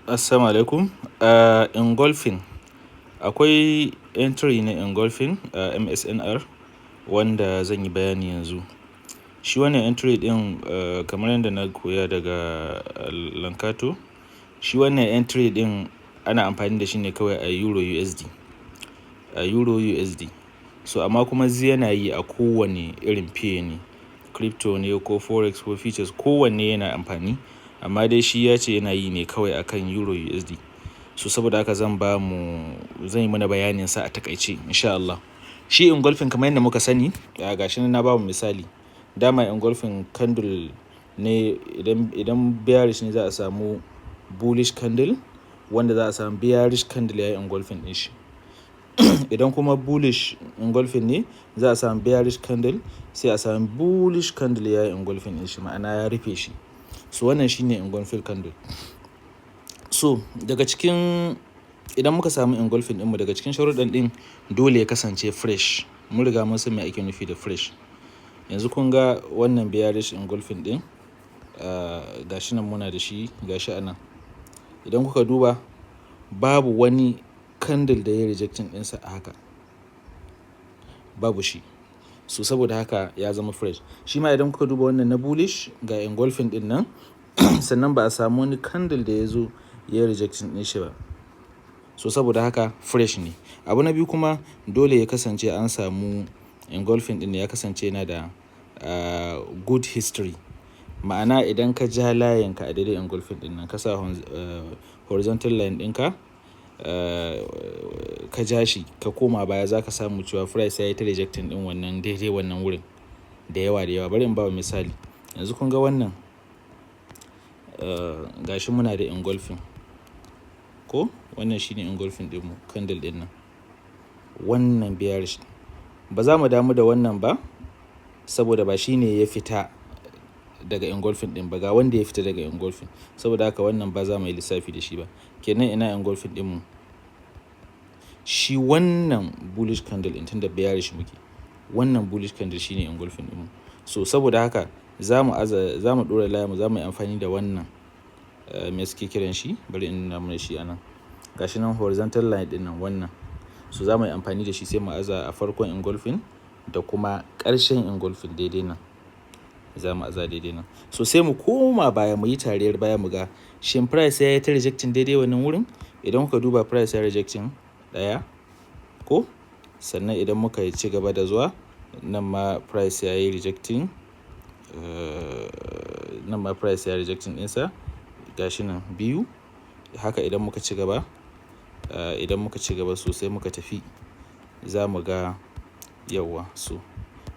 Assalamu alaikum. Engulfing. Akwai entry na engulfing MSNR wanda zan yi bayani yanzu. Shi wannan entry din kamar yadda na koya daga Lankato, shi wannan entry din ana amfani da shi ne kawai a Euro USD. So amma kuma yana yi a kowane irin pair ne, crypto ne ko forex ko futures, kowanne yana amfani. Amma dai shi ya ce yana yi ne kawai akan Euro USD. So saboda haka zan yi mana bayanin sa a takaice insha Allah. Shi engulfing kamar yadda muka sani, gashi na ba mu misali. Dama engulfing candle ne, idan bearish ne za a samu bullish candle, wanda za a samu bearish candle ya yi engulfing din shi. Idan kuma bullish engulfing ne, za a samu bearish candle sai a samu bullish candle ya yi engulfing din shi, ma'ana ya rufe shi. So wannan shine engulfing candle. So idan muka samu engulfing ɗinmu, daga cikin sharuɗan ɗin dole ya kasance fresh. Mun riga mun san me ake nufi da fresh. Yanzu kun ga wannan bearish engulfing ɗin, gashi nan muna da shi, gashi a nan. Idan kuka duba, babu wani candle da ya yi rejecting ɗinsa a haka. Babu shi. So saboda haka ya zama fresh. Shi ma idan kuka duba wannan na bullish, ga engulfing ɗin nan, sannan ba a samu wani candle da ya zo ya yi rejecting ɗin shi ba. So saboda haka fresh ne. Abu na biyu kuma, dole ya kasance an samu engulfing ɗin ya kasance yana da good history. Ma'ana idan ka ja layinka a daidai engulfing ɗin nan, ka sa horizontal line ɗinka, ka ja shi ka koma baya, za ka samu cewa price ya yi ta rejecting ɗin wannan daidai wannan wurin da yawa. Bari in ba misali. Yanzu kun ga wannan, gashi muna da engulfing ko wannan shine engulfing ɗinmu, candle ɗin nan. Wannan bearish. Ba za mu damu da wannan ba, saboda ba shi ne ya fita daga engulfing ɗin ba, ga wanda ya fita daga engulfing. Saboda haka wannan ba za mu yi lissafi da shi ba. Kenan ina engulfing ɗinmu? Shi wannan bullish candle ɗin, tunda bearish muke, wannan bullish candle shine engulfing ɗinmu. So saboda haka za mu ɗora layinmu, za mu yi amfani da wannan, me suke kiran shi? Bari in nuna mana shi a nan. Gashi nan horizontal line ɗin nan wannan. So za mu yi amfani da shi sai mu aza a farkon engulfing da kuma ƙarshen engulfing daidai nan. Za mu aza daidai nan. So sai mu koma baya, mu yi tariyar baya, mu ga shin price ya yi ta rejecting daidai wannan wurin. Idan kuka duba, price ya rejecting ɗaya ko, sannan idan muka ci gaba da zuwa, nan ma price ya yi rejecting, ɗinsa, gashi nan biyu. Haka idan muka ci gaba, sosai muka tafi, za mu ga yawa. So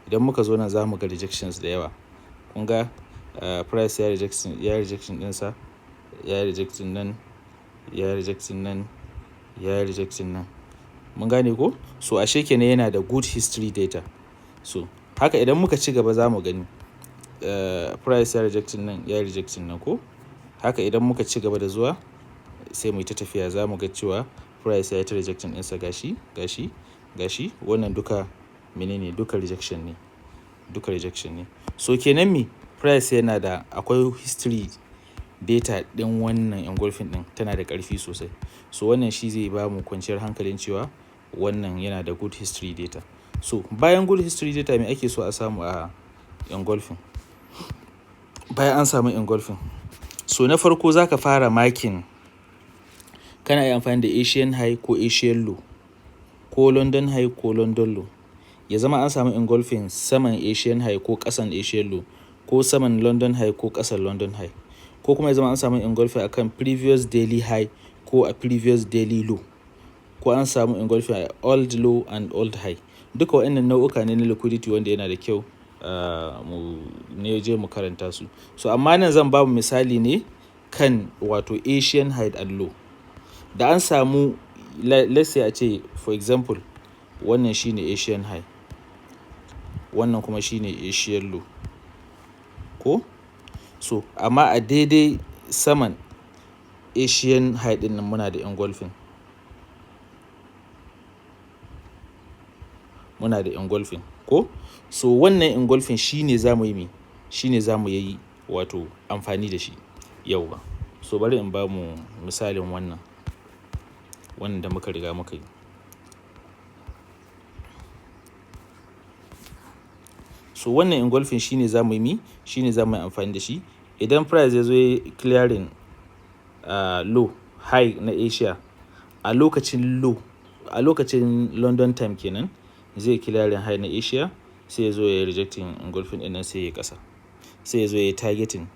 idan muka zo nan, za mu ga rejections da yawa. Kun ga price ya rejecting ɗinsa, ya rejecting nan, ya rejecting nan, ya rejecting nan. Mun gane ko? So ashe kenan yana da good history data. So haka idan muka ci gaba, za mu gani price ya rejecting nan, ya rejecting nan ko. Haka idan muka ci gaba da zuwa, sai mu yi ta tafiya, za mu ga cewa price ya yi ta rejecting ɗinsa, gashi. Wannan duka menene? Duka rejection ne. So kenan price yana da, akwai history data ɗin wannan engulfing ɗin tana da ƙarfi sosai. So wannan shi zai ba mu kwanciyar hankalin cewa wannan yana da good history data. So bayan good history data, me ake so a samu a engulfing? Bayan an samu engulfing, so na farko za ka fara makin. Kana iya amfani da Asian high ko Asian low, ko London high ko London low. Ya zama an samu engulfing saman Asian high ko ƙasan Asian low, ko saman London high ko ƙasan London high. Ko kuma ya zama an samu engulfing akan previous daily high ko a previous daily low. Ko an samu engulfing a old low and old high. Duka waɗannan nau'uka ne na liquidity wanda yana da kyau mu karanta su. So amma nan zan ba mu misali ne kan wato Asian high and low. Da an samu, let's say a ce for example, wannan shine Asian high, wannan kuma shine Asian low ko. So amma a daidai saman Asian high ɗin nan muna da engulfing. Ko. So wannan engulfing shine za mu yi wato amfani da shi. Yauwa. So bari in ba mu misalin wannan da muka riga muka yi. So wannan engulfing shine za mu yi amfani da shi idan price ya zo ya clearing low high na Asia a lokacin London time kenan, zai clearing high na Asia sai ya zo ya rejecting engulfing ɗin nan sai ya ƙasa, sai ya zo ya targeting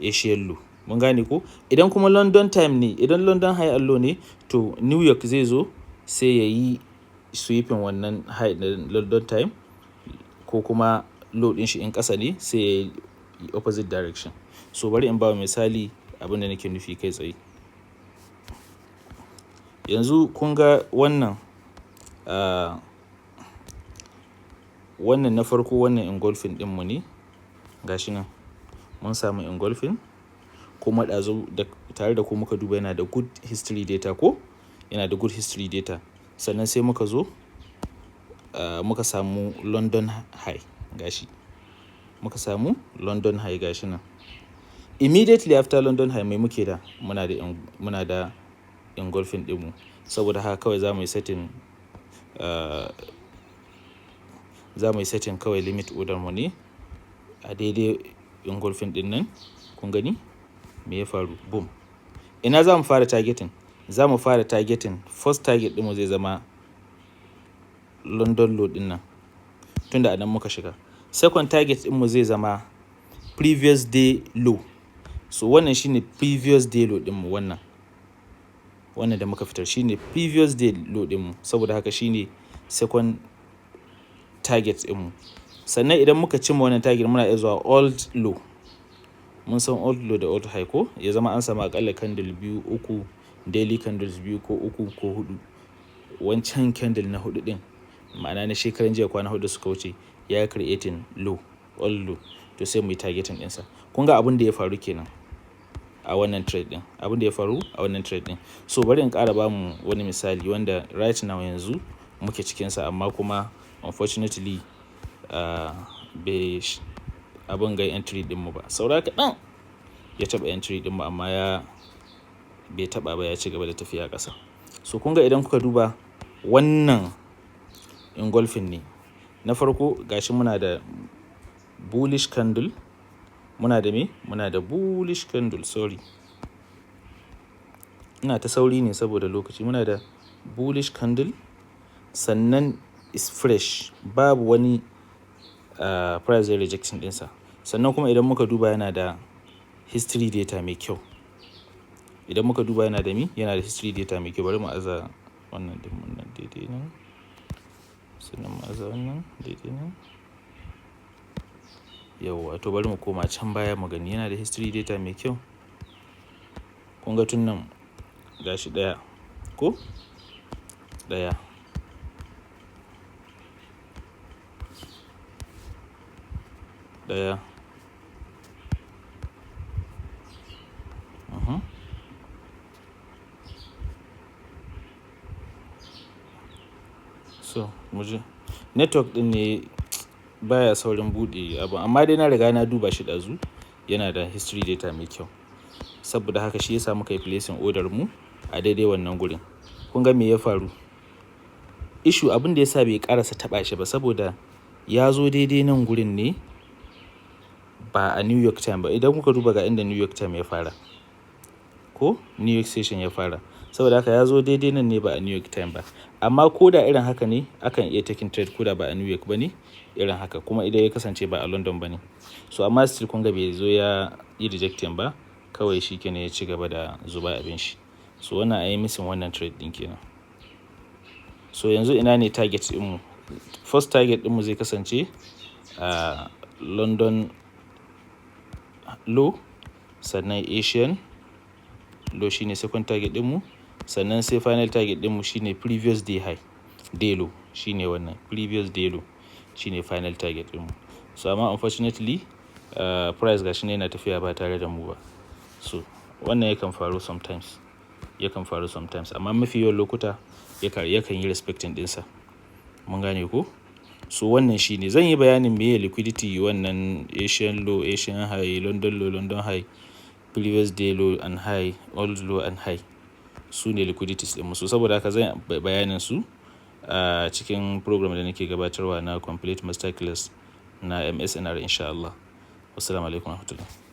Asian low. Mun gane ko? Idan kuma London time ne, idan London high and low ne, to New York zai zo sai ya yi sweeping wannan high na London time, ko kuma low ɗin shi in ƙasa ne sai ya yi opposite direction. So bari in ba misali abin da nake nufi kai tsaye. Yanzu kun ga wannan na farko, wannan engulfing ɗinmu ne, gashi nan mun samu engulfing, kuma ɗazu tare da ku muka duba yana da good history data ko? Yana da good history data. Sannan sai muka zo muka samu London high gashi. Muka samu London high gashi nan. Immediately after London high mai muke da? Muna da engulfing ɗinmu. Saboda haka kawai za mu yi setting kawai limit order mu ne a daidai engulfing ɗin nan. Kun gani? Me ya faru? Boom. Ina za mu fara targeting? Za mu fara targeting, first target ɗinmu zai zama London low ɗin nan, tunda a nan muka shiga. Second target ɗinmu zai zama previous day low. So wannan shine previous day low ɗinmu, wannan da muka fitar shine previous day low ɗinmu. Saboda haka shine second target ɗinmu. Sannan idan muka cimma wannan target muna iya zuwa old low. Mun san old low da old high ko? Ya zama an samu akalla candle 2, 3, daily candles 2 ko 3 ko 4. Wancan candle na 4 ɗin, ma'ana na shekaran jiya kwana 4 suka wuce, ya creating low, old low. To sai mu yi targeting ɗinsa. Kun ga abin da ya faru kenan a wannan trade ɗin. So bari in ƙara ba mu wani misali wanda right now yanzu muke cikinsa, amma kuma unfortunately abin ga entry ɗinmu ba. Saura kaɗan ya taɓa entry ɗinmu, amma bai taɓa ba, ya ci gaba da tafiya ƙasa. So kun ga idan kuka duba wannan engulfing ne. Na farko gashi muna da bullish candle. Muna da bullish candle, sorry. Ina ta sauri ne saboda lokaci. Muna da bullish candle, sannan is fresh, babu wani price rejection ɗinsa. Sannan kuma idan muka duba yana da history data mai kyau. Yana da history data mai kyau. Bari mu aza wannan daidai nan. Sannan mu aza wannan daidai nan. Yawwa, to bari mu koma can baya mu gani. Yana da history data mai kyau. Kun ga tun nan gashi ɗaya ko? Ɗaya. So muje. Network ɗin ne baya saurin buɗe abu, amma dai na riga na duba shi ɗazu. Yana da history data mai kyau. Saboda haka shi yasa muka yi placing order mu a daidai wannan gurin. Kun ga me ya faru? Issue abin da yasa bai ƙarasa taɓa shi ba, saboda ya zo daidai nan gurin ne ba a New York time ba. Idan kuka duba ga inda New York time ya fara ko New York session ya fara. Saboda haka ya zo daidai nan ne ba a New York time ba. Amma ko da irin haka ne, akan iya taking trade ko da ba a New York ba ne irin haka, kuma idan ya kasance ba a London ba ne. So amma still kun ga bai zo ya yi rejecting ba, kawai shi kenan ya ci gaba da zuba abin shi. So wannan ayi missing wannan trade ɗin kenan. So yanzu ina ne target ɗinmu? First target ɗinmu zai kasance London low, sannan Asian low shine second target ɗinmu. Sannan sai final target ɗinmu shine previous day high, day low shine wannan. Previous day low shine final target ɗinmu. So amma unfortunately price gashi ne yana tafiya ba tare da mu ba. So wannan yakan faru sometimes. Amma mafi yawan lokuta yakan yi respecting ɗinsa. Mun gane ko? So wannan shine. Zan yi bayanin meye liquidity wannan Asian low, Asian high, London low, London high previous day low and high, old low and high. Su ne liquidities ɗin musu. Saboda haka zan bayanin su a cikin program da nake gabatarwa na Complete Masterclass na MSNR insha Allah. Wassalamu alaikum warahmatullahi.